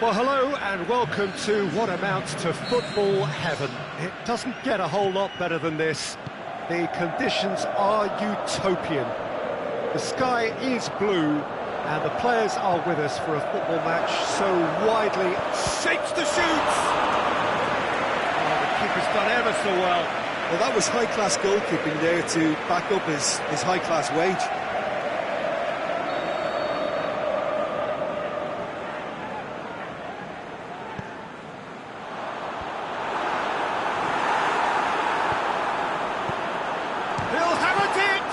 Well, hello and welcome to what amounts to football heaven. It doesn't get a whole lot better than this. The conditions are utopian. The sky is blue and the players are with us for a football match so widely... Shapes to shoot! Oh, the keeper's done ever so well. Well, that was high-class goalkeeping there to back up his high-class wage. He'll hammer it!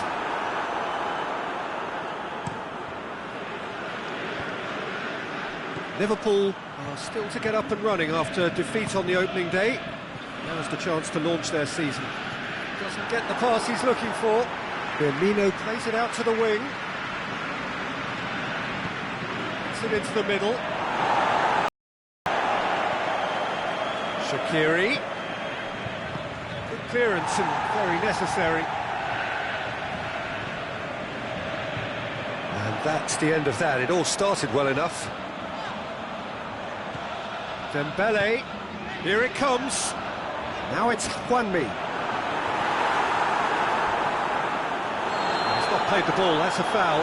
Liverpool are still to get up and running after defeat on the opening day. Now's the chance to launch their season. Doesn't get the pass he's looking for. Firmino plays it out to the wing. Gets it into the middle. Shaqiri. Good clearance and very necessary. And that's the end of that. It all started well enough. Dembele. Here it comes. Now it's Juanmi. He's not played the ball, that's a foul.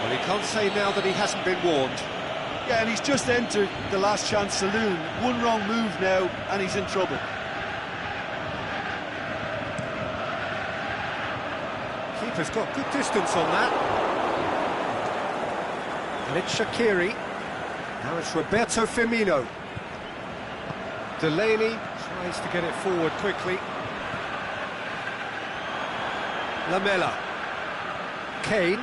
Well, he can't say now that he hasn't been warned. Yeah, and he's just entered the last chance saloon. One wrong move now, and he's in trouble. Keeper's got good distance on that. And it's Shaqiri. Now it's Roberto Firmino. Delaney tries to get it forward quickly. Lamela. Kane.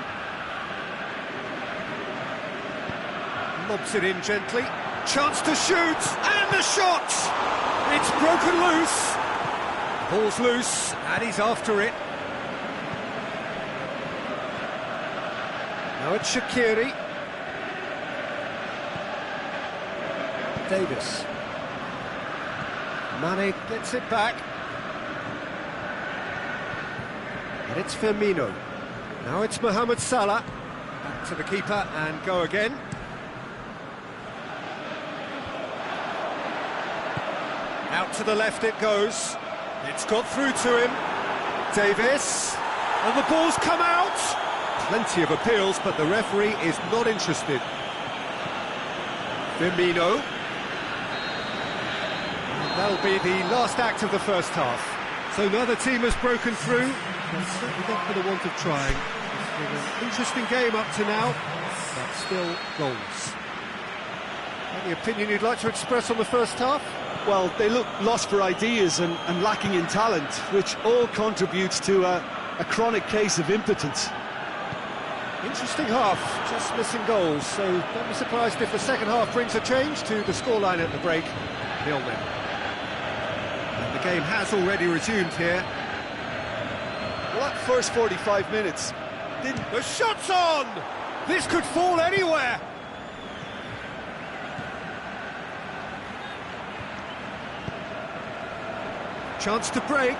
Lobs it in gently. Chance to shoot! And the shot! It's broken loose. Ball's loose, and he's after it. Now it's Shaqiri. Davis. Mane gets it back. And it's Firmino. Now it's Mohamed Salah. Back to the keeper and go again. Out to the left it goes. It's got through to him. Davis. And the ball's come out. Plenty of appeals, but the referee is not interested. Firmino. That'll be the last act of the first half. So neither team has broken through, but certainly not for the want of trying. It's been an interesting game up to now, but still goals. Any opinion you'd like to express on the first half? Well, they look lost for ideas and lacking in talent, which all contributes to a chronic case of impotence. Interesting half, just missing goals, so don't be surprised if the second half brings a change to the scoreline at the break. 0-0. And the game has already resumed here. Well, that first 45 minutes didn't... The shot's on! This could fall anywhere! Chance to break.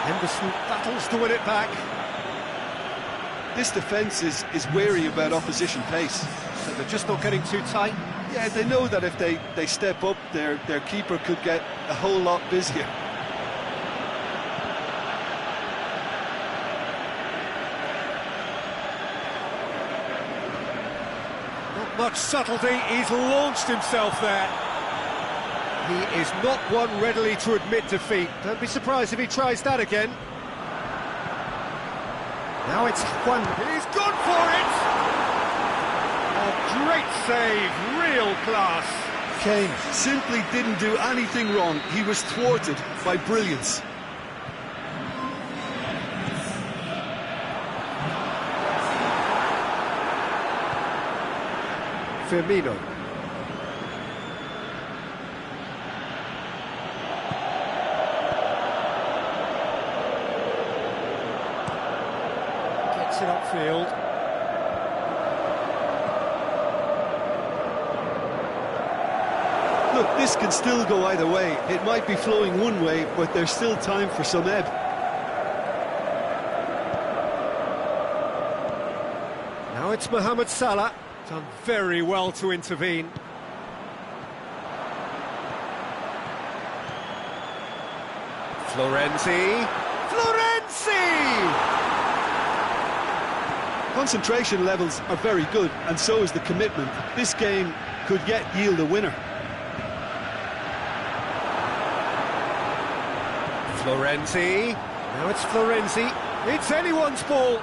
Henderson battles to win it back. This defence is wary about opposition pace. So they're just not getting too tight. Yeah, they know that if they step up, their keeper could get a whole lot busier. Not much subtlety, he's launched himself there. He is not one readily to admit defeat. Don't be surprised if he tries that again. Now it's Juan. He's gone for it! A great save, real class. Kane simply didn't do anything wrong. He was thwarted by brilliance. Firmino. Gets it upfield. Look, this can still go either way. It might be flowing one way, but there's still time for some ebb. Now it's Mohamed Salah, done very well to intervene. Florenzi! Concentration levels are very good, and so is the commitment. This game could yet yield a winner. Florenzi. Now it's Florenzi. It's anyone's ball.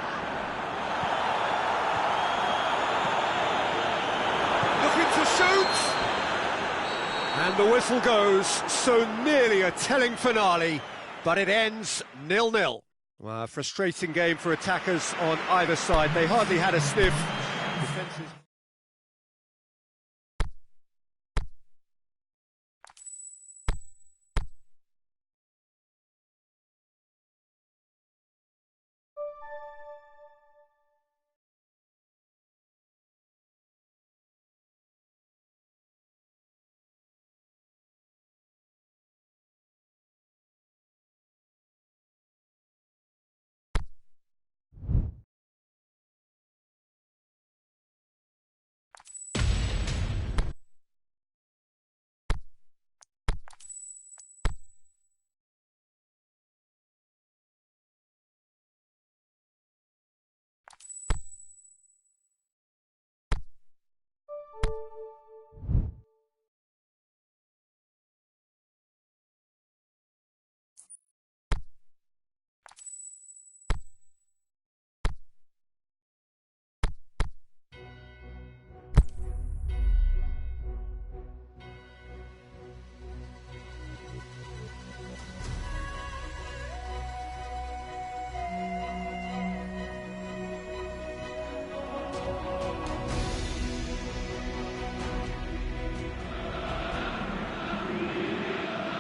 Looking to shoot. And the whistle goes. So nearly a telling finale, but it ends 0-0. Well, a frustrating game for attackers on either side. They hardly had a sniff. Defenses.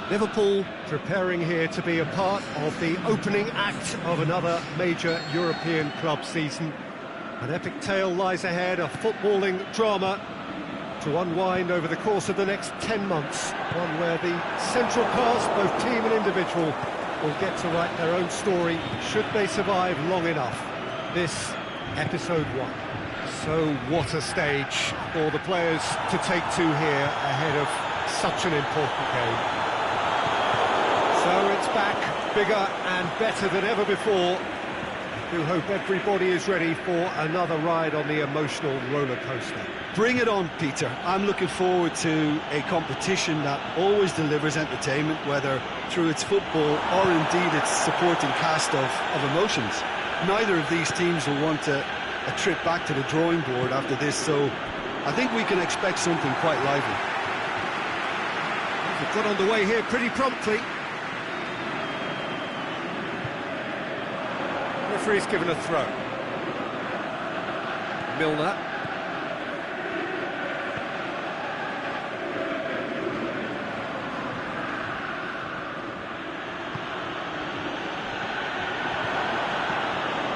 Liverpool preparing here to be a part of the opening act of another major European club season. An epic tale lies ahead, a footballing drama to unwind over the course of the next 10 months. One where the central cast, both team and individual, will get to write their own story should they survive long enough. This, episode 1. So what a stage for the players to take to here ahead of such an important game. So it's back, bigger and better than ever before. I do hope everybody is ready for another ride on the emotional roller coaster. Bring it on, Peter. I'm looking forward to a competition that always delivers entertainment, whether through its football or indeed its supporting cast of emotions. Neither of these teams will want a trip back to the drawing board after this, so I think we can expect something quite lively. They've got underway here pretty promptly. Referee's given a throw. Milner.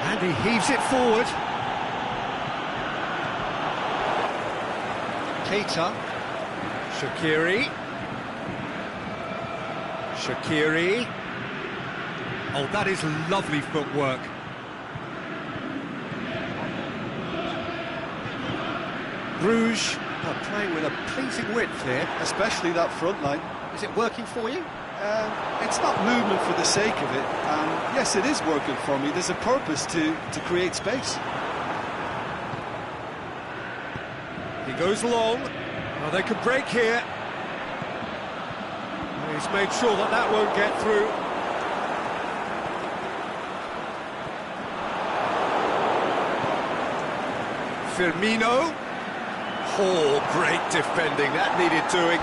And he heaves it forward. Keita. Shaqiri. Oh, that is lovely footwork. Bruges are playing with a pleasing width here. Especially that front line. Is it working for you? It's not movement for the sake of it, and yes, it is working for me. There's a purpose to create space. He goes long. Well, they could break here. He's made sure that that won't get through. Firmino. Oh, great defending. That needed doing.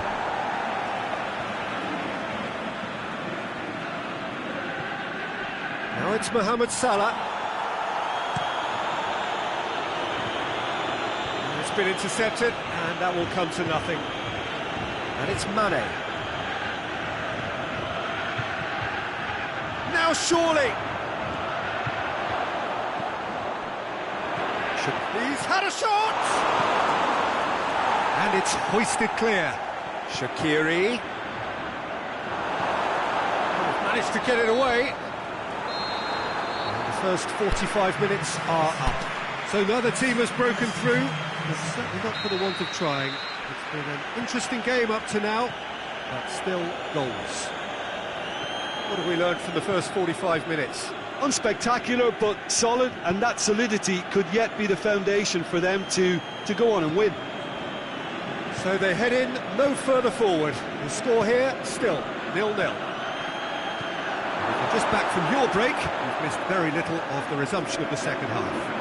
Now it's Mohamed Salah. It's been intercepted, and that will come to nothing. And it's Mane. Now surely. He's had a shot! And it's hoisted clear. Shaqiri. Managed to get it away. And the first 45 minutes are up. So neither team has broken through, but certainly not for the want of trying. It's been an interesting game up to now, but still goals. What have we learned from the first 45 minutes? Unspectacular, but solid, and that solidity could yet be the foundation for them to go on and win. So they head in no further forward. The score here, still 0-0. Just back from your break, you've missed very little of the resumption of the second half.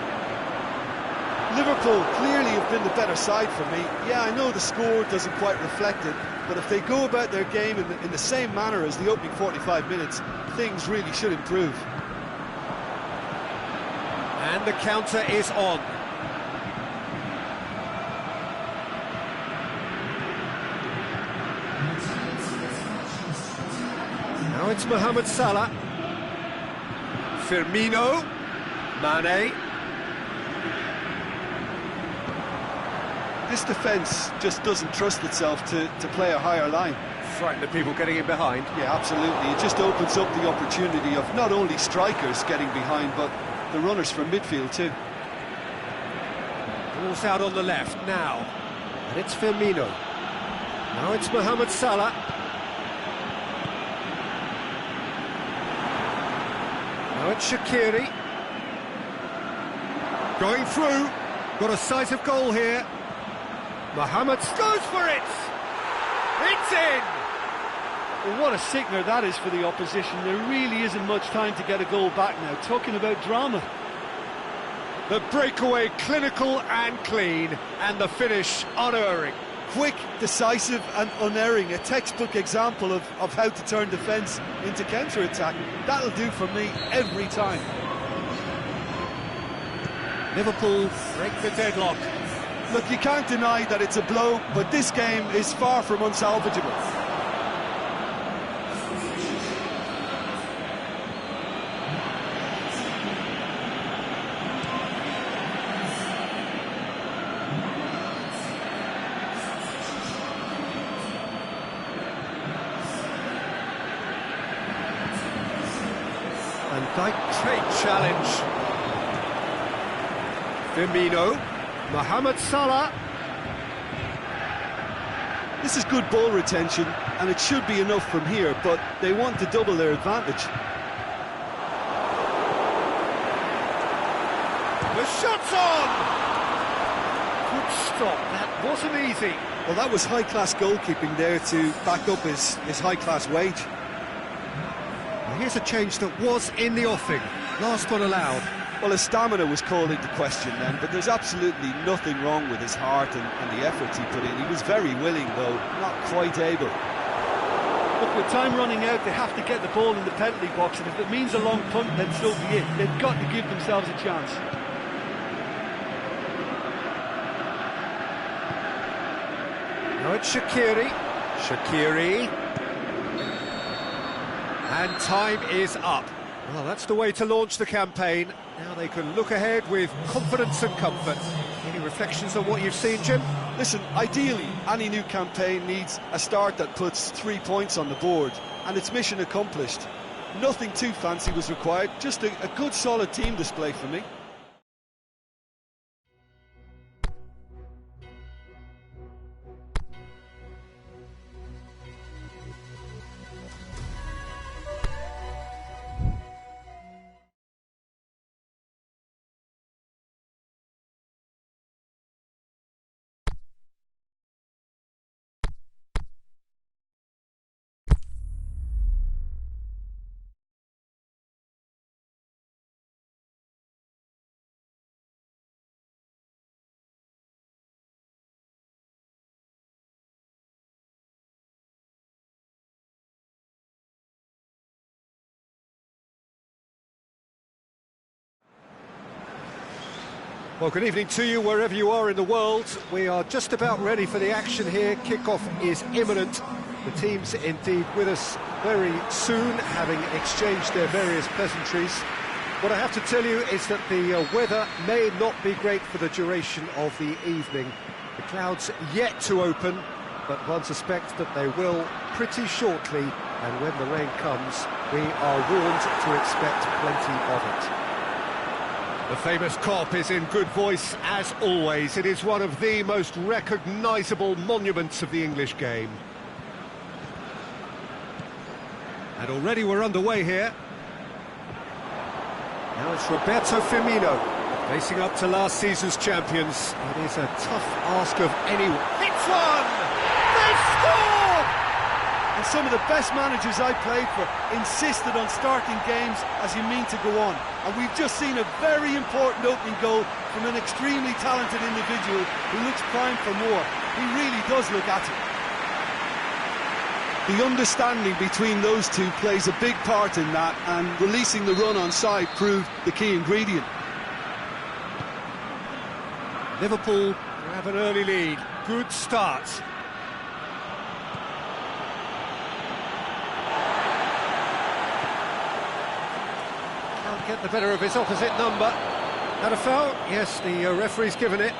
Liverpool clearly have been the better side for me. Yeah, I know the score doesn't quite reflect it, but if they go about their game in the same manner as the opening 45 minutes, things really should improve. And the counter is on. Now it's Mohamed Salah. Firmino. Mane. This defence just doesn't trust itself to play a higher line. Frighten the people getting in behind. Yeah, absolutely. It just opens up the opportunity of not only strikers getting behind, but the runners from midfield too. Ball's out on the left now. And it's Firmino. Now it's Mohamed Salah. Now it's Shaqiri. Going through. Got a sight of goal here. Mohamed goes for it! It's in! Well, what a sickener that is for the opposition. There really isn't much time to get a goal back now. Talking about drama. The breakaway clinical and clean, and the finish unerring. Quick, decisive and unerring. A textbook example of how to turn defence into counter-attack. That'll do for me every time. Liverpool break the deadlock. Look, you can't deny that it's a blow, but this game is far from unsalvageable. And Dijk, great challenge. Firmino. Mohamed Salah. This is good ball retention, and it should be enough from here, but they want to double their advantage. The shot's on! Good stop, that wasn't easy. Well, that was high-class goalkeeping there to back up his high-class wage. Well, here's a change that was in the offing. Last one allowed. Well, his stamina was called into question then, but there's absolutely nothing wrong with his heart and the efforts he put in. He was very willing, though, not quite able. Look, with time running out, they have to get the ball in the penalty box, and if it means a long punt, then so be it. They've got to give themselves a chance. Now it's Shaqiri. Shaqiri. And time is up. Well, that's the way to launch the campaign. Now they can look ahead with confidence and comfort. Any reflections on what you've seen, Jim? Listen, ideally, any new campaign needs a start that puts 3 points on the board, and it's mission accomplished. Nothing too fancy was required, just a good, solid team display for me. Well, good evening to you wherever you are in the world. We are just about ready for the action here. Kick-off is imminent. The teams indeed with us very soon, having exchanged their various pleasantries. What I have to tell you is that the weather may not be great for the duration of the evening. The clouds yet to open, but one suspects that they will pretty shortly, and when the rain comes, we are warned to expect plenty of it. The famous Kop is in good voice as always. It is one of the most recognisable monuments of the English game. And already we're underway here. Now it's Roberto Firmino, facing up to last season's champions. It is a tough ask of anyone. It's one! They've scored! And some of the best managers I played for insisted on starting games as you mean to go on. And we've just seen a very important opening goal from an extremely talented individual who looks primed for more. He really does look at it. The understanding between those two plays a big part in that, and releasing the run on side proved the key ingredient. Liverpool have an early lead. Good start. Can't get the better of his opposite number. And a foul? Yes, the referee's given it.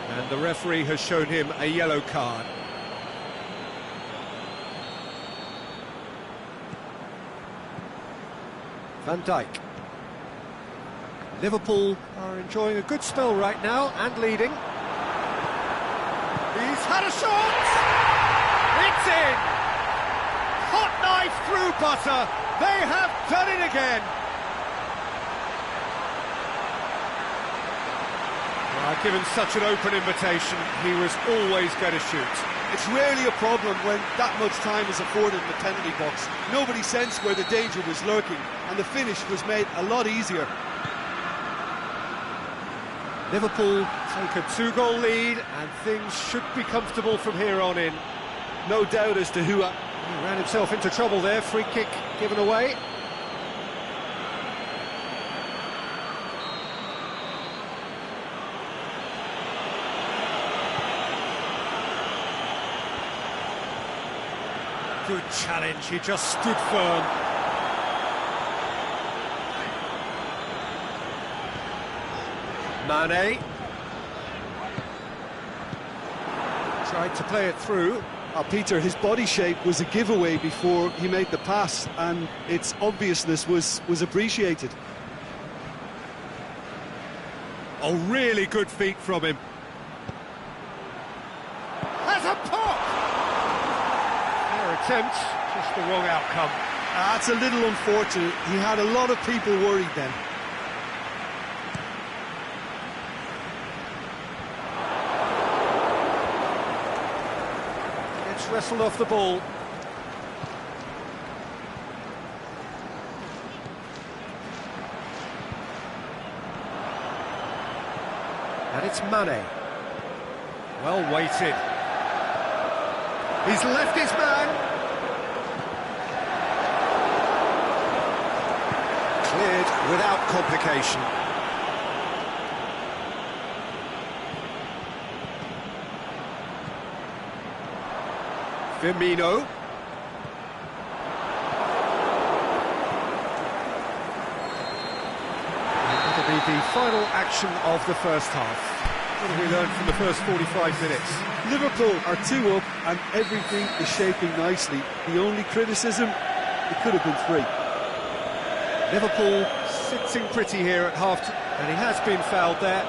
And the referee has shown him a yellow card. Van Dijk. Liverpool are enjoying a good spell right now and leading. He's had a shot! It's in! Hot knife through butter. They have done it again. Well, given such an open invitation, he was always going to shoot. It's rarely a problem when that much time is afforded in the penalty box. Nobody sensed where the danger was lurking, and the finish was made a lot easier. Liverpool take a 2-goal lead, and things should be comfortable from here on in. No doubt as to who... He ran himself into trouble there, free kick given away. Good challenge, he just stood firm. Mane. Tried to play it through. Peter, his body shape was a giveaway before he made the pass, and its obviousness was appreciated. Oh, really good feet from him. Has a pop! Fair attempt, just the wrong outcome. That's a little unfortunate. He had a lot of people worried then. Wrestled off the ball. And it's Mane. Well weighted. He's left his man. Cleared without complication. Firmino. That'll be the final action of the first half. What have we learned from the first 45 minutes? Liverpool are 2 up and everything is shaping nicely. The only criticism, it could have been 3. Liverpool sitting pretty here at half-time, and he has been fouled there.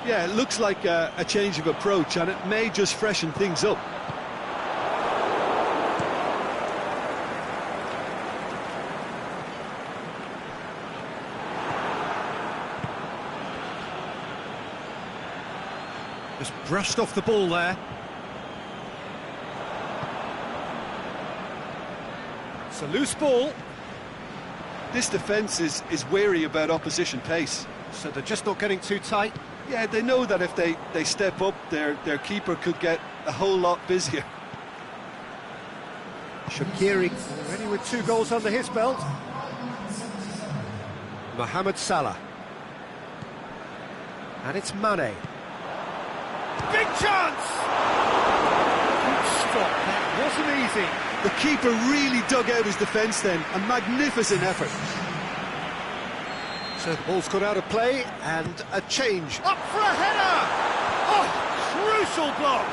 Yeah, it looks like a change of approach, and it may just freshen things up. Just brushed off the ball there. It's a loose ball. This defence is wary about opposition pace. So they're just not getting too tight. Yeah, they know that if they step up, their keeper could get a whole lot busier. Shaqiri already with 2 goals under his belt. Mohamed Salah. And it's Mane. Big chance! Good stop, that wasn't easy. The keeper really dug out his defence then, a magnificent effort. So the ball's got out of play, and a change. Up for a header! Oh, crucial block!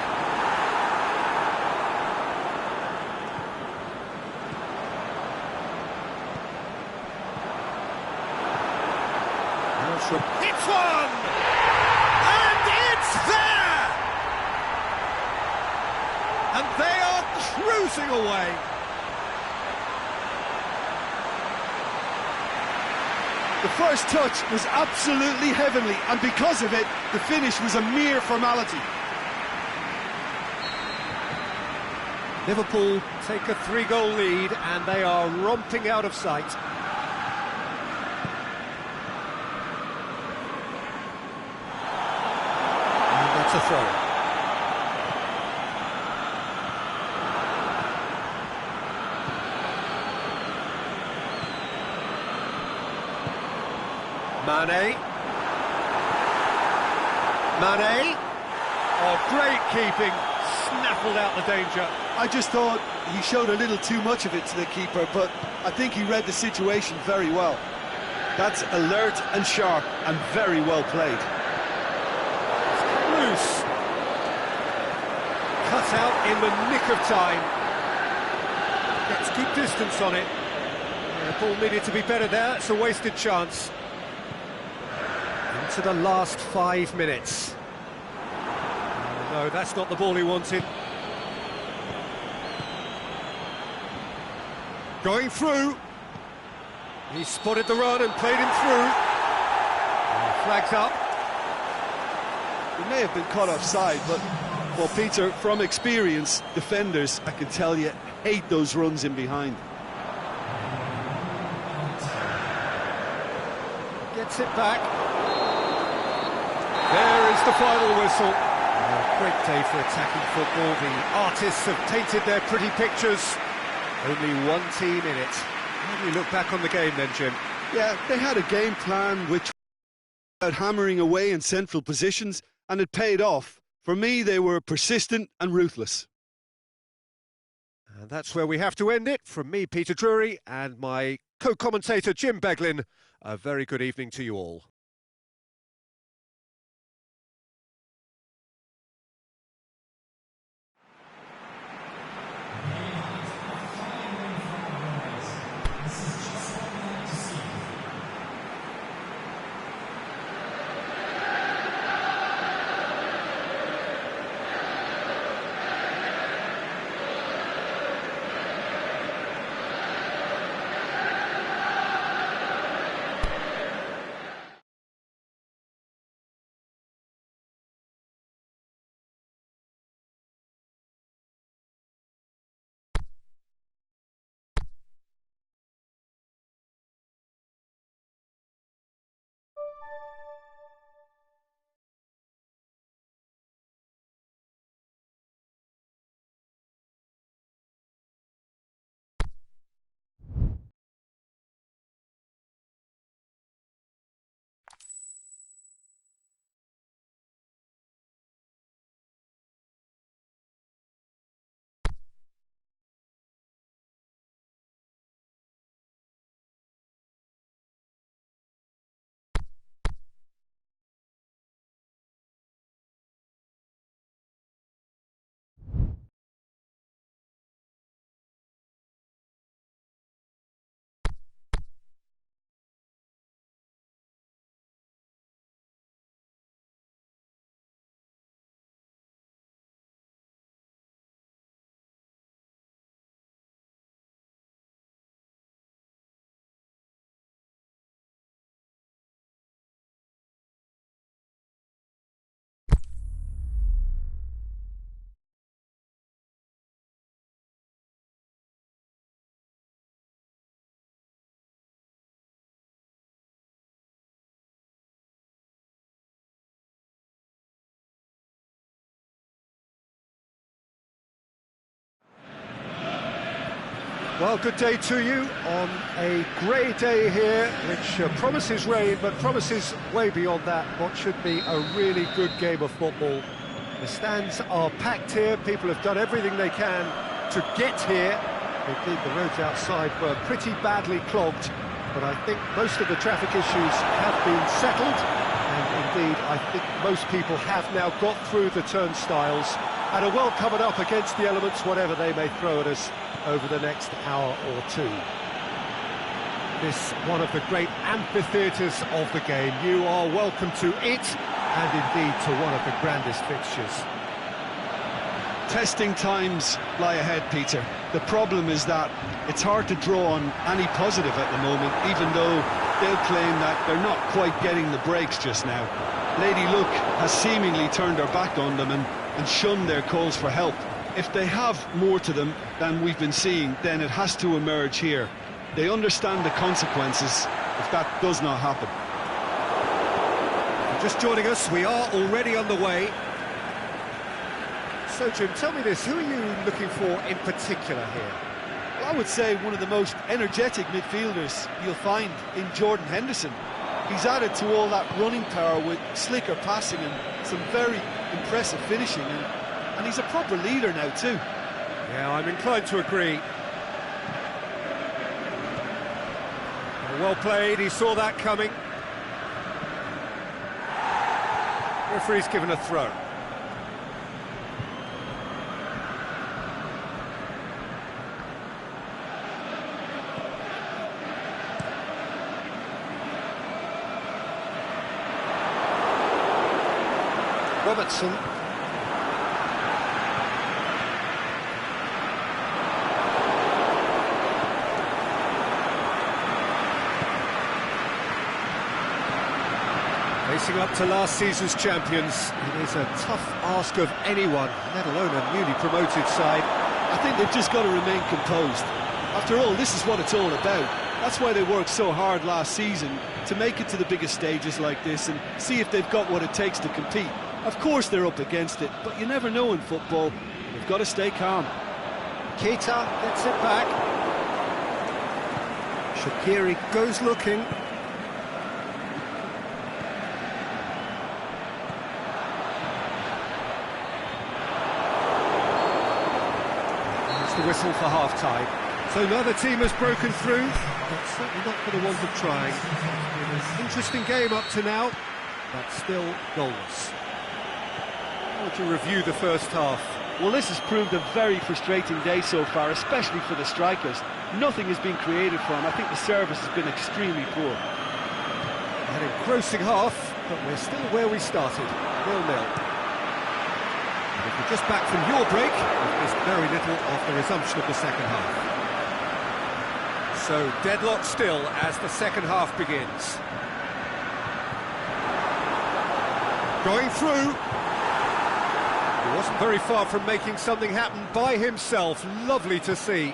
It's one! And it's there! And they are cruising away. The first touch was absolutely heavenly, and because of it, the finish was a mere formality. Liverpool take a 3-goal lead, and they are romping out of sight. And that's a throw. Mane. Oh, great keeping. Snaffled out the danger. I just thought he showed a little too much of it to the keeper, but I think he read the situation very well. That's alert and sharp and very well played. Loose. Cut out in the nick of time. Gets good distance on it. The ball needed to be better there. It's a wasted chance. Into the last 5 minutes. Oh, no, that's not the ball he wanted. Going through. He spotted the run and played him through. Flags up. He may have been caught offside, but, well, Peter, from experience, defenders, I can tell you, hate those runs in behind. Gets it back. There is the final whistle. A great day for attacking football. The artists have painted their pretty pictures. Only one team in it. How do you look back on the game then, Jim? Yeah, they had a game plan which was hammering away in central positions, and it paid off. For me, they were persistent and ruthless. And that's where we have to end it. From me, Peter Drury, and my co-commentator, Jim Beglin. A very good evening to you all. Well, good day to you on a grey day here, which promises rain, but promises way beyond that what should be a really good game of football. The stands are packed here, people have done everything they can to get here. Indeed, the roads outside were pretty badly clogged, but I think most of the traffic issues have been settled, and indeed, I think most people have now got through the turnstiles and are well covered up against the elements, whatever they may throw at us over the next hour or two. This one of the great amphitheatres of the game. You are welcome to it, and indeed to one of the grandest fixtures. Testing times lie ahead, Peter. The problem is that it's hard to draw on any positive at the moment, even though they'll claim that they're not quite getting the breaks just now. Lady Luck has seemingly turned her back on them and shunned their calls for help. If they have more to them than we've been seeing, then it has to emerge here. They understand the consequences if that does not happen. Just joining us, we are already underway. So, Jim, tell me this, who are you looking for in particular here? Well, I would say one of the most energetic midfielders you'll find in Jordan Henderson. He's added to all that running power with slicker passing and some very impressive finishing, and he's a proper leader now too. Yeah, I'm inclined to agree. Well played, he saw that coming. Referee's given a throw. Robertson. Facing up to last season's champions, it is a tough ask of anyone, let alone a newly promoted side. I think they've just got to remain composed. After all, this is what it's all about. That's why they worked so hard last season, to make it to the biggest stages like this and see if they've got what it takes to compete. Of course they're up against it, but you never know in football. They've got to stay calm. Keita gets it back. Shaqiri goes looking. There's the whistle for half-time. So neither team has broken through, but certainly not for the want of trying. It's been an interesting game up to now, but still goalless. How would you review the first half? Well, this has proved a very frustrating day so far, especially for the strikers. Nothing has been created for them. I think the service has been extremely poor. An engrossing half, but we're still where we started, 0-0. If you're just back from your break, you've missed very little of the resumption of the second half. So, deadlock still as the second half begins. Going through. He wasn't very far from making something happen by himself. Lovely to see.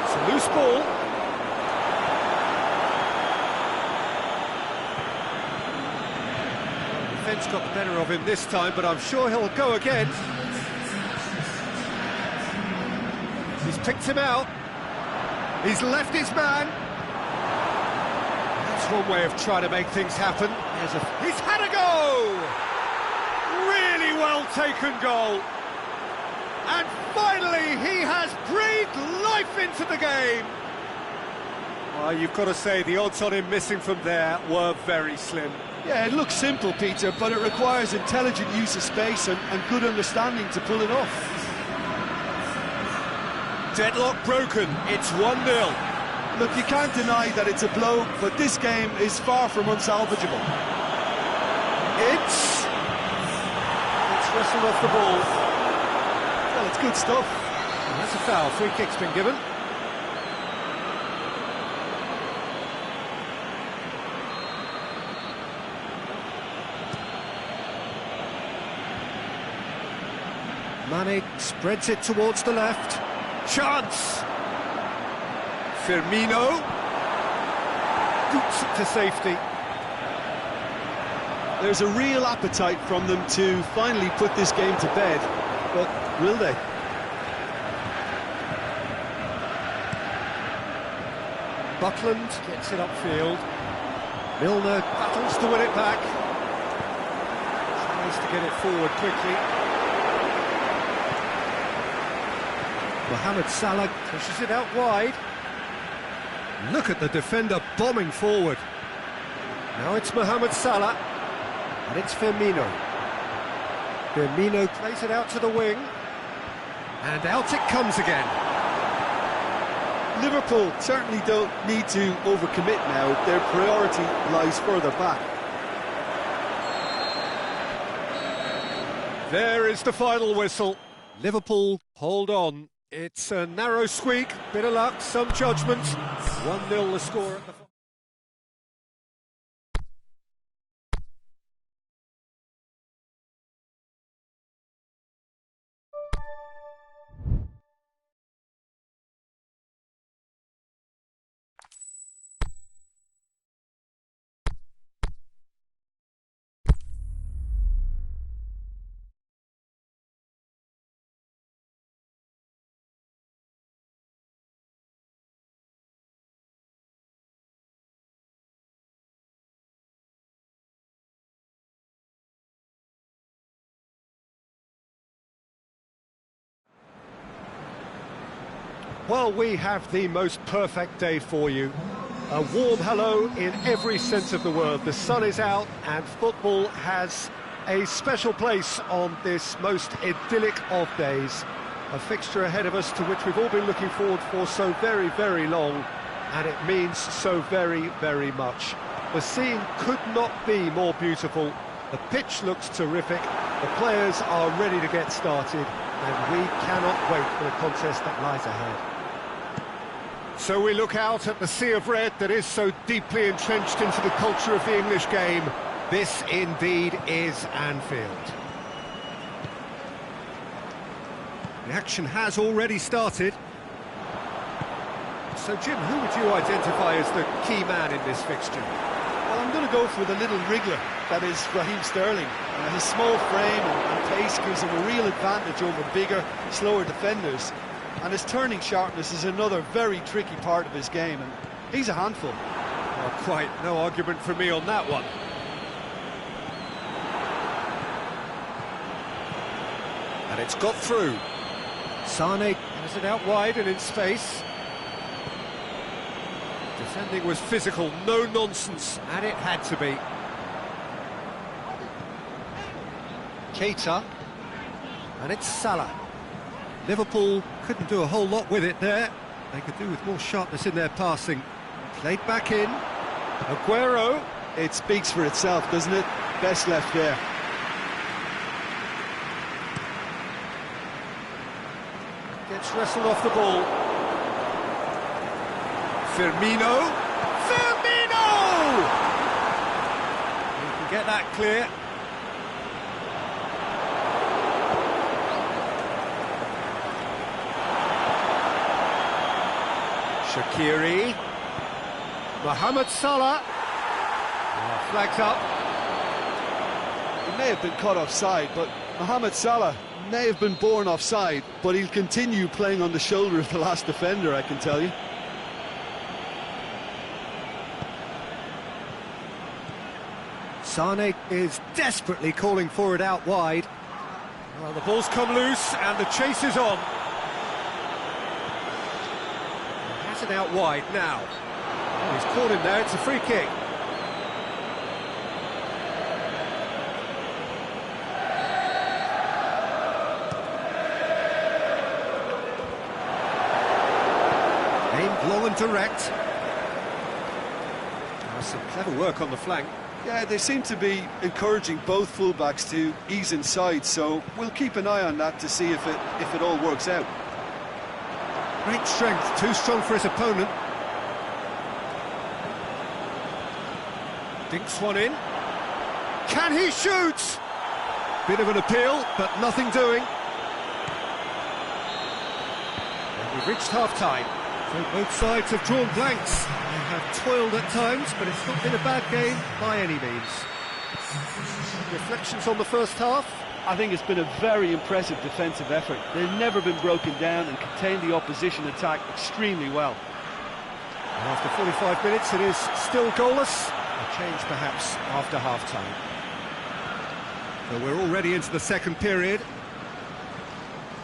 It's a loose ball. Defence got the better of him this time, but I'm sure he'll go again. He's picked him out. He's left his man. That's one way of trying to make things happen. He's had a go! Really well taken goal. And finally, he has breathed life into the game. Well, you've got to say, the odds on him missing from there were very slim. Yeah, it looks simple, Peter, but it requires intelligent use of space and good understanding to pull it off. Deadlock broken, it's 1-0. Look, you can't deny that it's a blow, but this game is far from unsalvageable. It's whistled off the ball. Well, it's good stuff. And that's a foul, free kick's been given. Mane spreads it towards the left. Chance! Firmino boots it to safety. There's a real appetite from them to finally put this game to bed, but will they? Butland gets it upfield. Milner battles to win it back. Tries to get it forward quickly. Mohamed Salah pushes it out wide. Look at the defender bombing forward. Now it's Mohamed Salah, and it's Firmino. Firmino plays it out to the wing, and out it comes again. Liverpool certainly don't need to overcommit now. Their priority lies further back. There is the final whistle. Liverpool hold on. It's a narrow squeak, bit of luck, some judgment. 1-0 the score at the... Well, we have the most perfect day for you. A warm hello in every sense of the word. The sun is out and football has a special place on this most idyllic of days. A fixture ahead of us to which we've all been looking forward for so very, very long, and it means so very, very much. The scene could not be more beautiful. The pitch looks terrific. The players are ready to get started, and we cannot wait for the contest that lies ahead. So we look out at the sea of red that is so deeply entrenched into the culture of the English game. This indeed is Anfield. The action has already started. So Jim, who would you identify as the key man in this fixture? Well, I'm going to go for the little wriggler, that is Raheem Sterling. His small frame and pace gives him a real advantage over bigger, slower defenders. And his turning sharpness is another very tricky part of his game, and he's a handful. Well, quite no argument for me on that one. And it's got through. Sane has it out wide and in space. Defending was physical, no nonsense, and it had to be. Keita, and it's Salah. Liverpool couldn't do a whole lot with it there. They could do with more sharpness in their passing. Played back in. Aguero. It speaks for itself, doesn't it? Best left there. Gets wrestled off the ball. Firmino. Firmino! You can get that clear. Shaqiri, Mohamed Salah, flags up. He may have been caught offside, but Mohamed Salah may have been born offside, but he'll continue playing on the shoulder of the last defender, I can tell you. Sane is desperately calling for it out wide. Well, the ball's come loose and the chase is on. It out wide now. Oh, he's caught him there, it's a free kick. Aimed long and direct. Oh, some clever work on the flank. Yeah, they seem to be encouraging both fullbacks to ease inside, so we'll keep an eye on that to see if it all works out. Great strength, too strong for his opponent. Dinks one in. Can he shoot? Bit of an appeal, but nothing doing. And we've reached half-time. So both sides have drawn blanks. They have toiled at times, but it's not been a bad game by any means. Reflections on the first half? I think it's been a very impressive defensive effort. They've never been broken down and contained the opposition attack extremely well. And after 45 minutes, it is still goalless. A change perhaps after half-time. So we're already into the second period.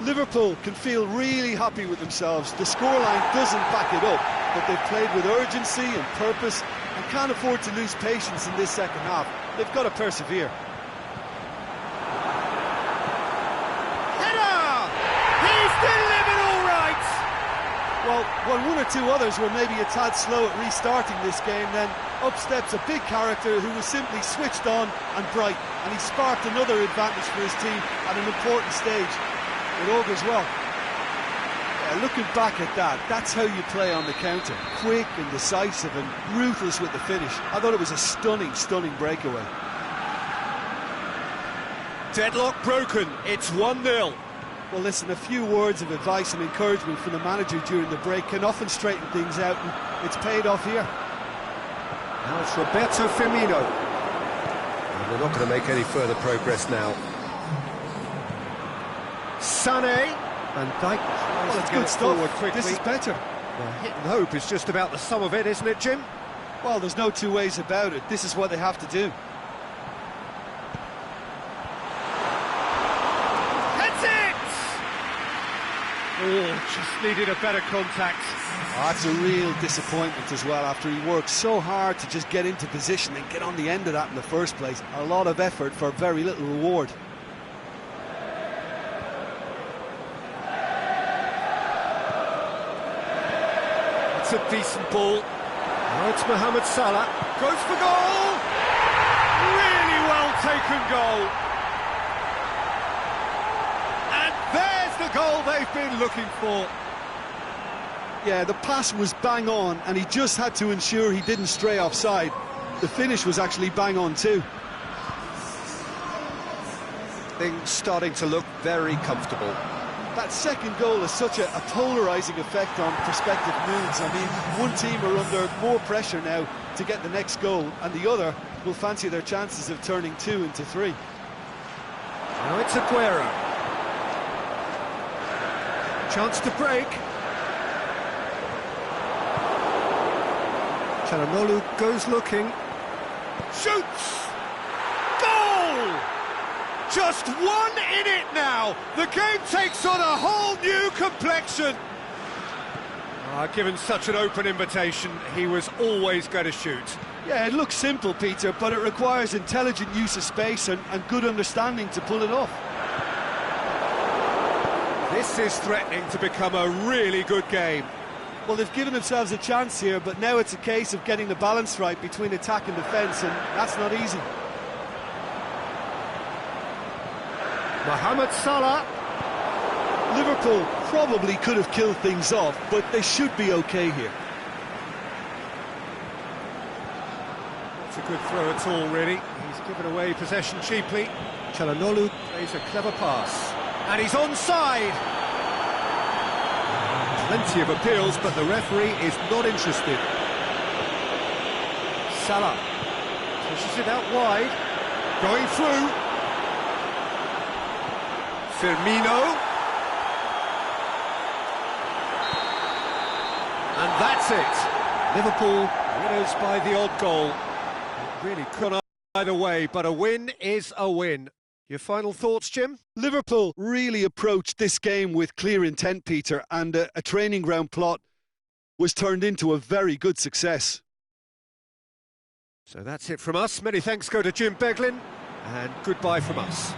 Liverpool can feel really happy with themselves. The scoreline doesn't back it up, but they've played with urgency and purpose and can't afford to lose patience in this second half. They've got to persevere. Header! He's delivered all right! Well, when one or two others were maybe a tad slow at restarting this game, then up steps a big character who was simply switched on and bright, and he sparked another advantage for his team at an important stage. It all goes well. Yeah, looking back at that, that's how you play on the counter. Quick and decisive and ruthless with the finish. I thought it was a stunning, stunning breakaway. Deadlock broken, it's 1-0. Well, listen, a few words of advice and encouragement from the manager during the break can often straighten things out, and it's paid off here. Now it's Roberto Firmino. And they're not going to make any further progress now. Sané. Van Dijk tries Well, it's to get good it stuff. forward quickly. This is better. Well, hit and hope is just about the sum of it, isn't it, Jim? Well, there's no two ways about it. This is what they have to do. That's it! Oh, just needed a better contact. Oh, that's a real disappointment as well, after he worked so hard to just get into position and get on the end of that in the first place. A lot of effort for very little reward. It's a decent ball. Now it's Mohamed Salah. Goes for goal! Really well taken goal. And there's the goal they've been looking for. Yeah, the pass was bang on, and he just had to ensure he didn't stray offside. The finish was actually bang on too. Things starting to look very comfortable. That second goal has such a polarising effect on prospective moods. I mean, one team are under more pressure now to get the next goal, and the other will fancy their chances of turning 2 into 3. Now it's Aguero. Chance to break. Çalhanoğlu goes looking. Shoots! Goal! Just one in it now. The game takes on a whole new complexion. Given such an open invitation, he was always going to shoot. Yeah, it looks simple, Peter, but it requires intelligent use of space and good understanding to pull it off. This is threatening to become a really good game. Well, they've given themselves a chance here, but now it's a case of getting the balance right between attack and defence, and that's not easy. Mohamed Salah. Liverpool probably could have killed things off, but they should be okay here. Not a good throw at all, really. He's given away possession cheaply. Çalhanoğlu plays a clever pass. And he's onside! Plenty of appeals, but the referee is not interested. Salah pushes it out wide. Going through. Firmino. And that's it. Liverpool winners by the odd goal. It really could either way, but a win is a win. Your final thoughts, Jim? Liverpool really approached this game with clear intent, Peter, and a training ground plot was turned into a very good success. So that's it from us. Many thanks go to Jim Beglin, and goodbye from us.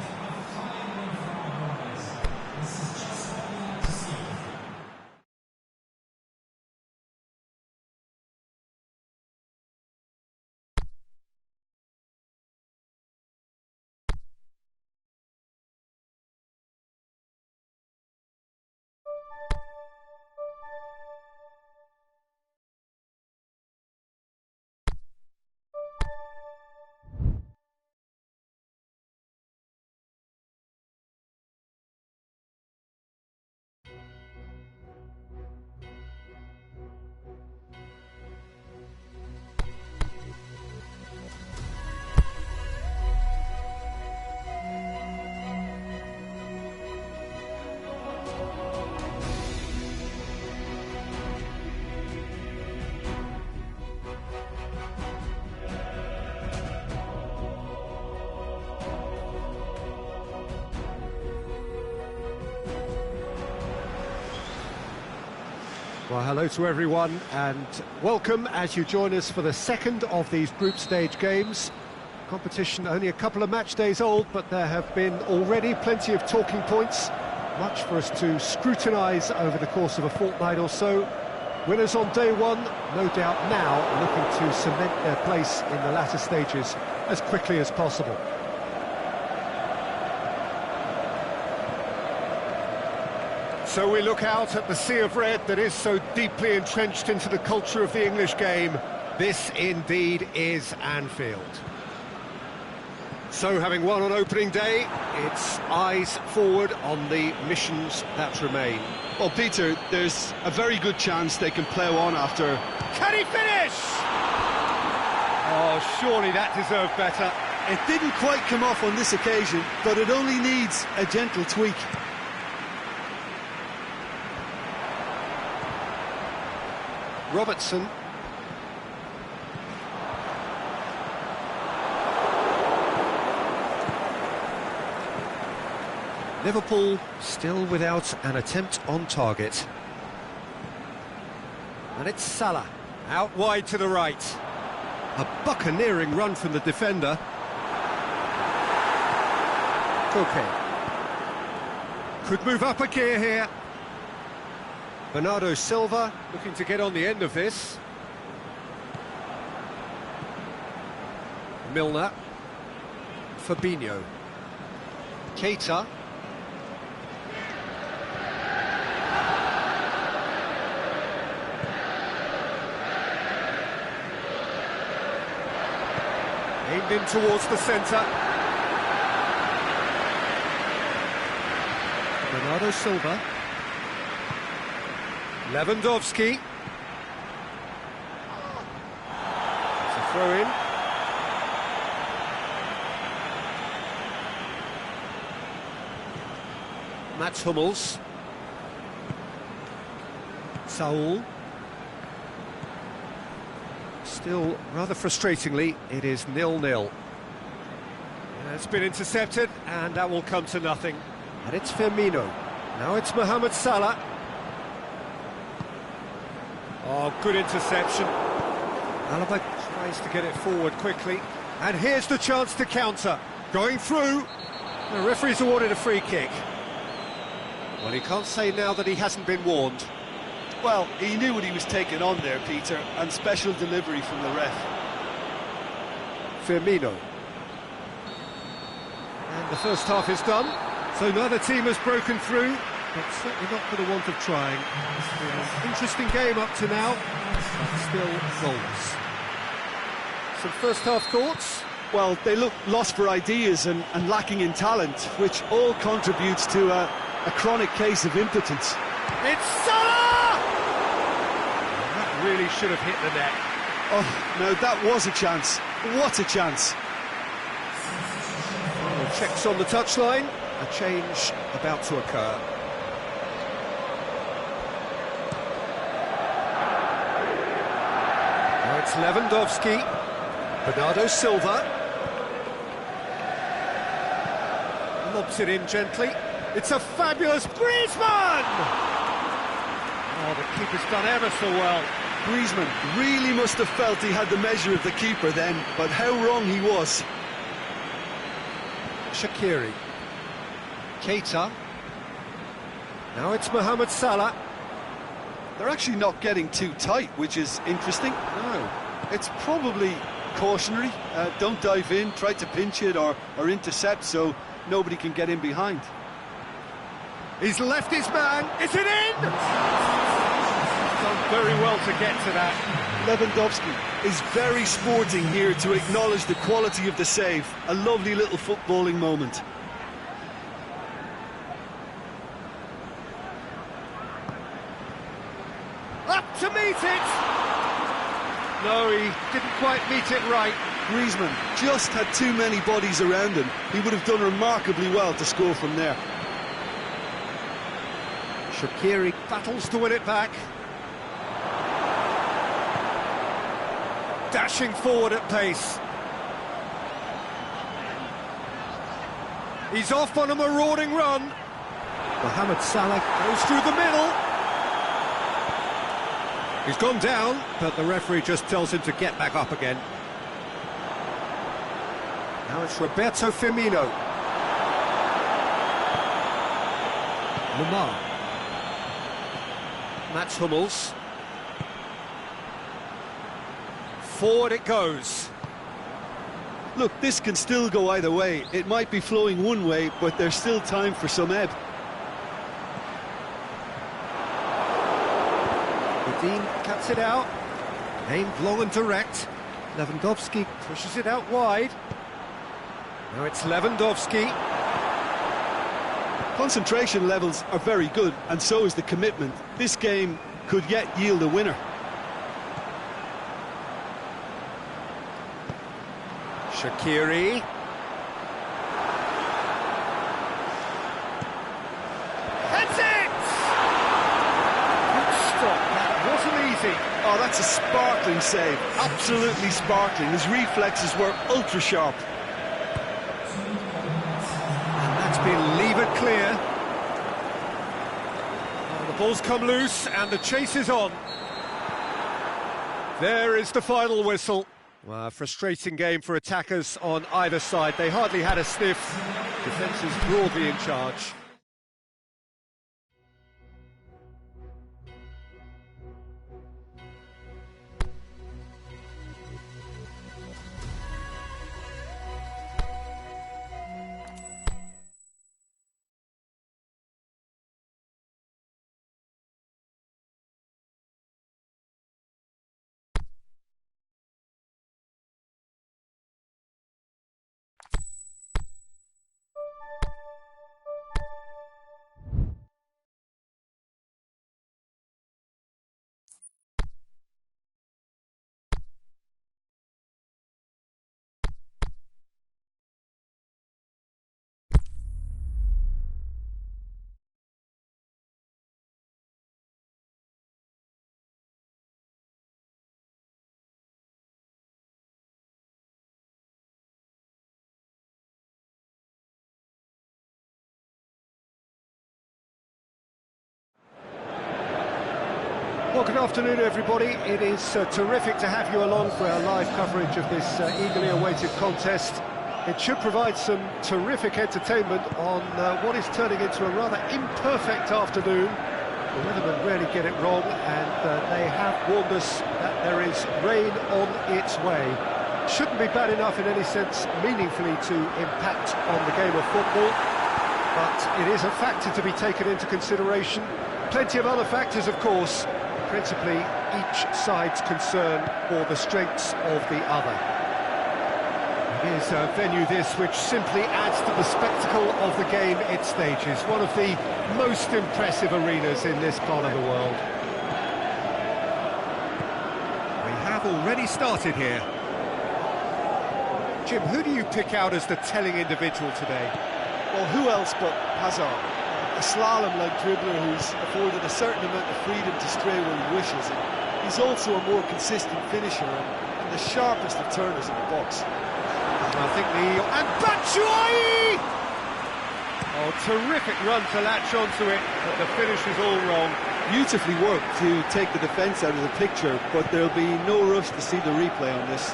Well, hello to everyone and welcome as you join us for the second of these group stage games. Competition only a couple of match days old, but there have been already plenty of talking points, much for us to scrutinise over the course of a fortnight or so. Winners on day one, no doubt now looking to cement their place in the latter stages as quickly as possible. So we look out at the sea of red that is so deeply entrenched into the culture of the English game. This indeed is Anfield. So having won on opening day, it's eyes forward on the missions that remain. Well, Peter, there's a very good chance they can plough on after. Can he finish? Oh, surely that deserved better. It didn't quite come off on this occasion, but it only needs a gentle tweak. Robertson. Liverpool still without an attempt on target. And it's Salah, out wide to the right. A buccaneering run from the defender. Koke. Could move up a gear here. Bernardo Silva looking to get on the end of this. Milner. Fabinho. Keita. Aimed in towards the centre. Bernardo Silva. Lewandowski. It's a throw-in. Mats Hummels. Saul. Still, rather frustratingly, it is 0-0. It's been intercepted, and that will come to nothing. And it's Firmino. Now it's Mohamed Salah. Oh, good interception. Alaba tries to get it forward quickly. And here's the chance to counter. Going through. The referee's awarded a free kick. Well, he can't say now that he hasn't been warned. Well, he knew what he was taking on there, Peter, and special delivery from the ref. Firmino. And the first half is done, so neither team has broken through, but certainly not for the want of trying. It's been an interesting game up to now, but still goals. Some first half thoughts? Well, they look lost for ideas and lacking in talent, which all contributes to a chronic case of impotence. It's Salah! That really should have hit the net. Oh, no, that was a chance. What a chance. Checks on the touchline, a change about to occur. Now it's Lewandowski, Bernardo Silva. Lobs it in gently. It's a fabulous Griezmann! Oh, the keeper's done ever so well. Griezmann really must have felt he had the measure of the keeper then, but how wrong he was. Shaqiri. Keita. Now it's Mohamed Salah. They're actually not getting too tight, which is interesting. No. It's probably cautionary. Don't dive in, try to pinch it or intercept so nobody can get in behind. He's left his man. Is it in? Done very well to get to that. Lewandowski is very sporting here to acknowledge the quality of the save. A lovely little footballing moment. Up to meet it! No, he didn't quite meet it right. Griezmann just had too many bodies around him. He would have done remarkably well to score from there. Shaqiri battles to win it back. Dashing forward at pace. He's off on a marauding run. Mohamed Salah goes through the middle. He's gone down, but the referee just tells him to get back up again. Now it's Roberto Firmino. Lamar. Mats Hummels. Forward it goes. Look, this can still go either way. It might be flowing one way, but there's still time for some ebb. Dean cuts it out. Aimed long and direct. Lewandowski pushes it out wide. Now it's Lewandowski. Concentration levels are very good, and so is the commitment. This game could yet yield a winner. Shaqiri. That's it! Good stop. That wasn't easy. Oh, that's a sparkling save. Absolutely sparkling. His reflexes were ultra sharp. And that's been levered clear. Oh, the ball's come loose and the chase is on. There is the final whistle. Well, a frustrating game for attackers on either side. They hardly had a sniff. Defence is broadly in charge. Well, good afternoon, everybody. It is terrific to have you along for our live coverage of this eagerly awaited contest. It should provide some terrific entertainment on what is turning into a rather imperfect afternoon. The weathermen rarely get it wrong, and they have warned us that there is rain on its way. Shouldn't be bad enough in any sense meaningfully to impact on the game of football, but it is a factor to be taken into consideration. Plenty of other factors, of course, principally each side's concern for the strengths of the other. It is a venue this which simply adds to the spectacle of the game it stages, one of the most impressive arenas in this part of the world. We have already started here. Jim, who do you pick out as the telling individual today? Well, who else but Hazard? A slalom-like dribbler who's afforded a certain amount of freedom to stray where he wishes. And he's also a more consistent finisher and the sharpest of turners in the box. I think and Batshuayi! Oh, terrific run to latch onto it, but the finish is all wrong. Beautifully worked to take the defence out of the picture, but there'll be no rush to see the replay on this.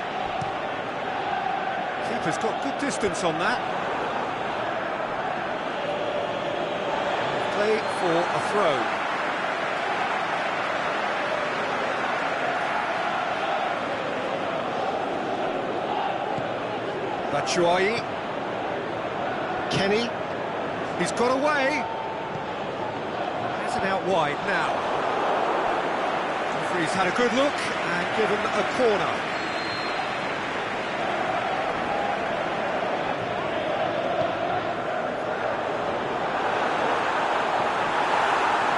Keeper's got good distance on that. Play for a throw. Batshuayi. Kenny. He's got away. Has it out wide now. Referee's had a good look and given a corner.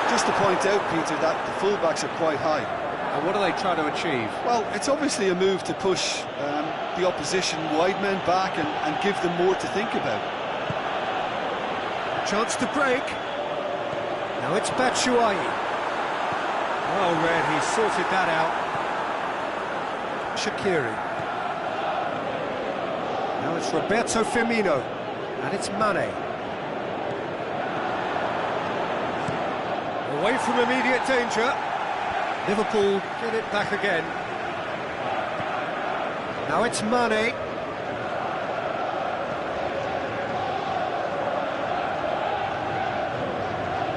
Just to point out, Peter, that the fullbacks are quite high. And what are they trying to achieve? Well, it's obviously a move to push the opposition wide men back and give them more to think about. Chance to break. Now it's Batshuayi. Well read, he sorted that out. Shaqiri. Now it's Roberto Firmino. And it's Mane. Away from immediate danger. Liverpool get it back again. Now it's Mane.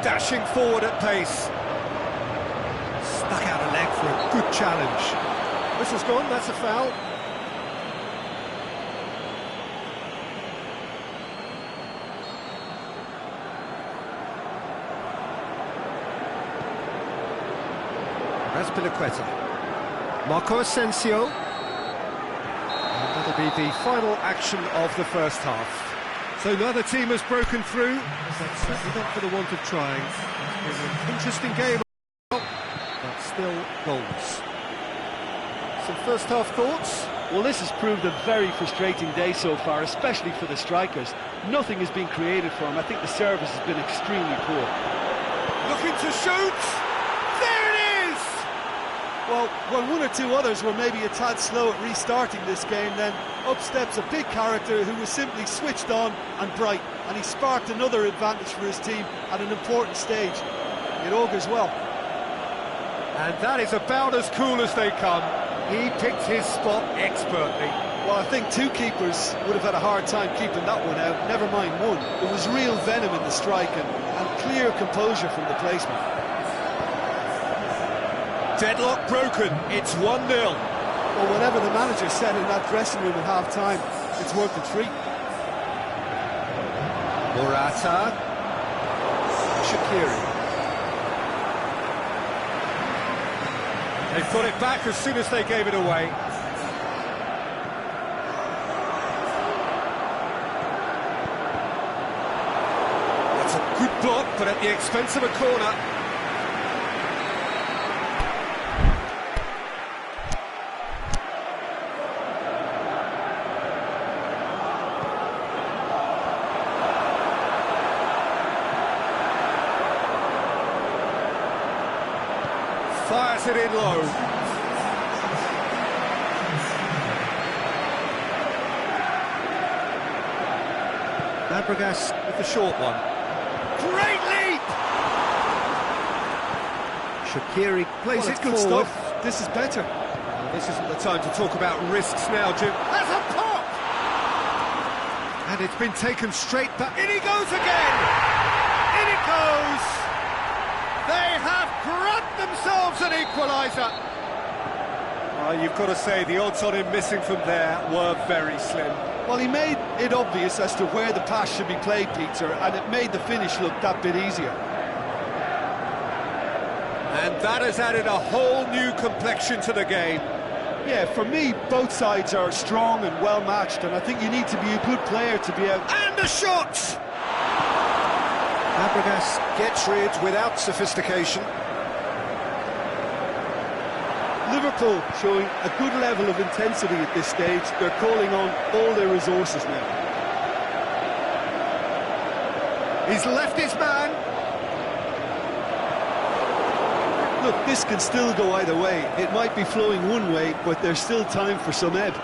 Dashing forward at pace. Stuck out a leg for a good challenge. Whistle's gone, that's a foul. Azpilicueta. Marco Asensio. And that'll be the final action of the first half. So neither team has broken through. That's certainly not for the want of trying. It's been an interesting game, but still goals. Some first half thoughts? Well, this has proved a very frustrating day so far, especially for the strikers. Nothing has been created for them. I think the service has been extremely poor. Looking to shoot! There it is! Well, when one or two others were maybe a tad slow at restarting this game, then up steps a big character who was simply switched on and bright, and he sparked another advantage for his team at an important stage. It augurs well. And that is about as cool as they come. He picked his spot expertly. Well, I think two keepers would have had a hard time keeping that one out, never mind one. There was real venom in the strike and clear composure from the placement. Deadlock broken, it's 1-0. Well, whatever the manager said in that dressing room at half-time, it's worth the treat. Morata. Shaqiri. They've got it back as soon as they gave it away. That's a good block, but at the expense of a corner. Fires it in low. Fabregas with the short one. Great leap! Shaqiri plays it good forward. stuff. This is better. Well, this isn't the time to talk about risks now, Jim. That's a pop! And it's been taken straight back. In he goes again! In it goes! They have grabbed themselves an equaliser. You've got to say, the odds on him missing from there were very slim. Well, he made it obvious as to where the pass should be played, Peter, and it made the finish look that bit easier. And that has added a whole new complexion to the game. Yeah, for me, both sides are strong and well-matched, and I think you need to be a good player to be out. And a shot! Fabregas gets rid without sophistication. Liverpool showing a good level of intensity at this stage. They're calling on all their resources now. He's left his man. Look, this can still go either way. It might be flowing one way, but there's still time for some ebb.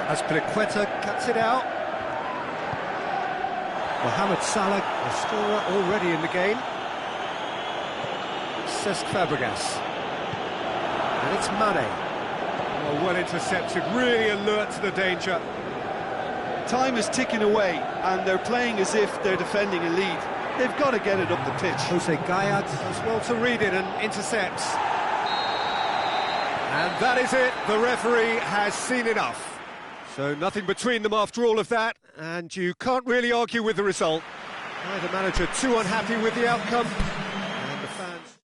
Azpilicueta cuts it out. Mohamed Salah, the scorer already in the game. Cesc Fabregas. And it's Mane. Well intercepted, really alert to the danger. Time is ticking away, and they're playing as if they're defending a lead. They've got to get it up the pitch. Jose Gayad does well to read it and intercepts. And that is it, the referee has seen enough. So nothing between them after all of that, and you can't really argue with the result. Neither manager too unhappy with the outcome, and the fans...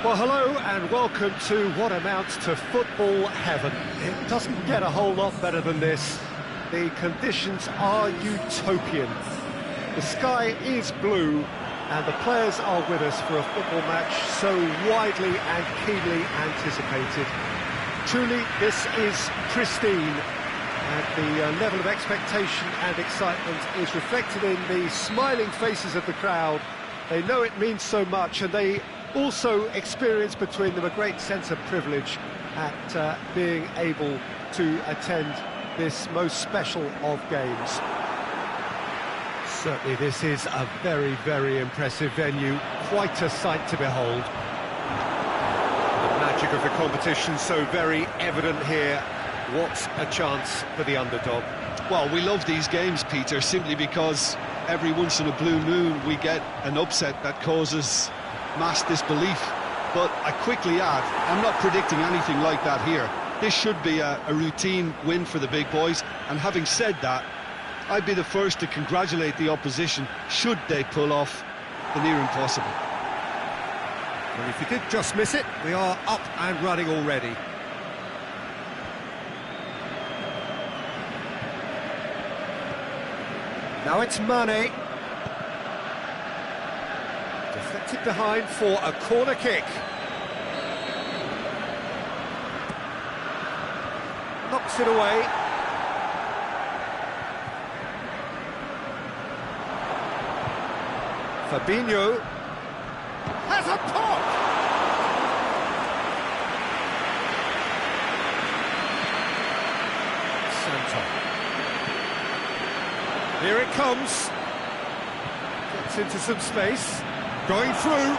Well, hello and welcome to what amounts to football heaven. It doesn't get a whole lot better than this. The conditions are utopian. The sky is blue and the players are with us for a football match so widely and keenly anticipated. Truly, this is pristine, and the level of expectation and excitement is reflected in the smiling faces of the crowd. They know it means so much, and they also experience between them a great sense of privilege at being able to attend this most special of games. Certainly this is a very, very impressive venue, quite a sight to behold. The magic of the competition so very evident here. What a chance for the underdog. Well, we love these games, Peter, simply because every once in a blue moon we get an upset that causes mass disbelief. But I quickly add, I'm not predicting anything like that here. This should be a routine win for the big boys, and having said that, I'd be the first to congratulate the opposition should they pull off the near impossible. Well, if you did just miss it, we are up and running already. Now it's Mane. Deflected behind for a corner kick. Knocks it away. Fabinho has a pop! Santon. Here it comes. Gets into some space. Going through.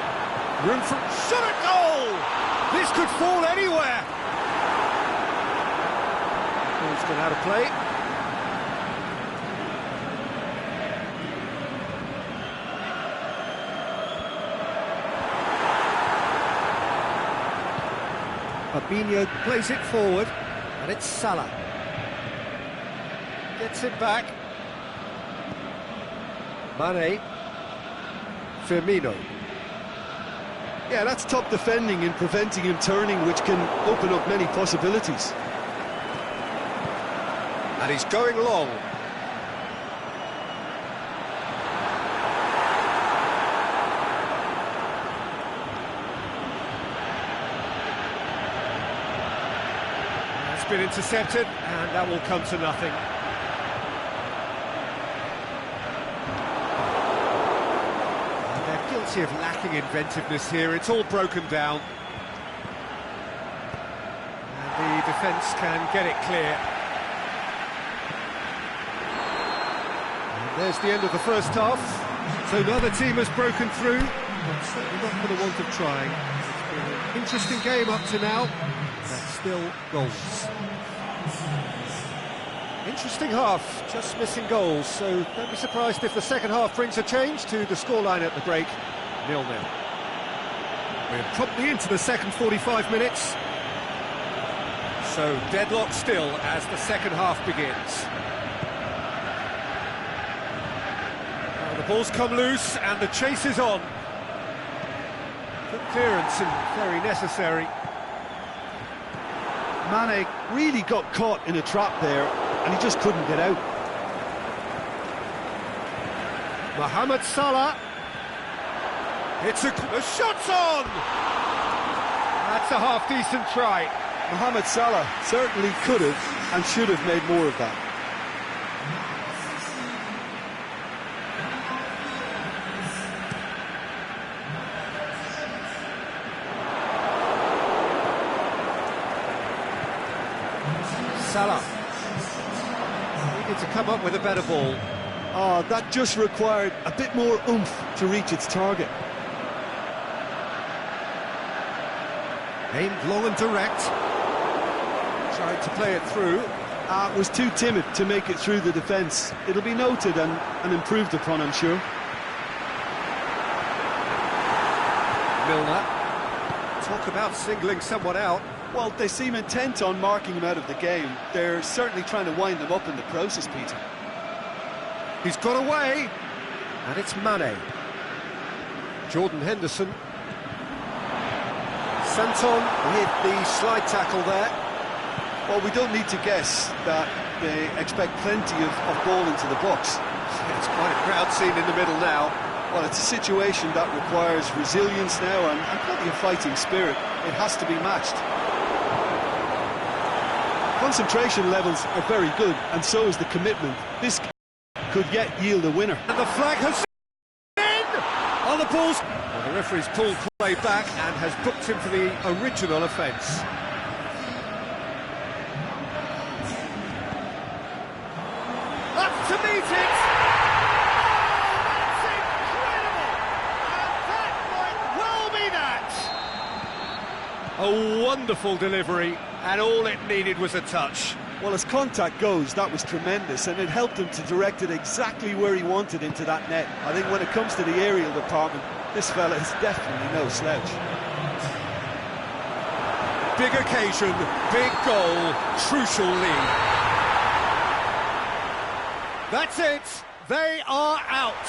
Room for... Shot at goal! This could fall anywhere! Ball's gone out of play. Fabinho plays it forward, and it's Salah. Gets it back. Mane. Firmino. Yeah, that's top defending and preventing him turning, which can open up many possibilities. And he's going long. That's been intercepted, and that will come to nothing. And they're guilty of lacking inventiveness here. It's all broken down. And the defence can get it clear. There's the end of the first half. So neither team has broken through, but certainly not for the want of trying. It's been an interesting game up to now, but still goals. Interesting half, just missing goals, so don't be surprised if the second half brings a change to the scoreline at the break, 0-0. We're promptly into the second 45 minutes. So deadlock still as the second half begins. The ball's come loose and the chase is on. Good clearance and very necessary. Mane really got caught in a trap there and he just couldn't get out. Mohamed Salah. The shot's on! That's a half-decent try. Mohamed Salah certainly could have and should have made more of that. Salah needed to come up with a better ball. Oh, that just required a bit more oomph to reach its target. Aimed long and direct. Tried to play it through. Was too timid to make it through the defence. It'll be noted and improved upon, I'm sure. Milner. Talk about singling someone out. Well, they seem intent on marking him out of the game. They're certainly trying to wind him up in the process, Peter. He's got away, and it's Mane. Jordan Henderson. Santon with the slide tackle there. Well, we don't need to guess that they expect plenty of ball into the box. It's quite a crowd scene in the middle now. Well, it's a situation that requires resilience now and plenty of fighting spirit. It has to be matched. Concentration levels are very good, and so is the commitment. This could yet yield a winner. And the flag has in on the balls. Well, the referee's pulled play back and has booked him for the original offence. Up to meet it. Oh, that's incredible! And that might well be that. A wonderful delivery, and all it needed was a touch. Well, as contact goes, that was tremendous, and it helped him to direct it exactly where he wanted into that net. I think when it comes to the aerial department, this fella is definitely no slouch. Big occasion, big goal, crucial lead. That's it, they are out.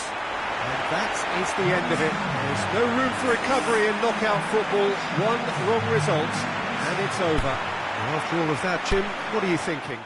And that is the end of it. There's no room for recovery in knockout football. One wrong result, and it's over. After all of that, Jim, what are you thinking?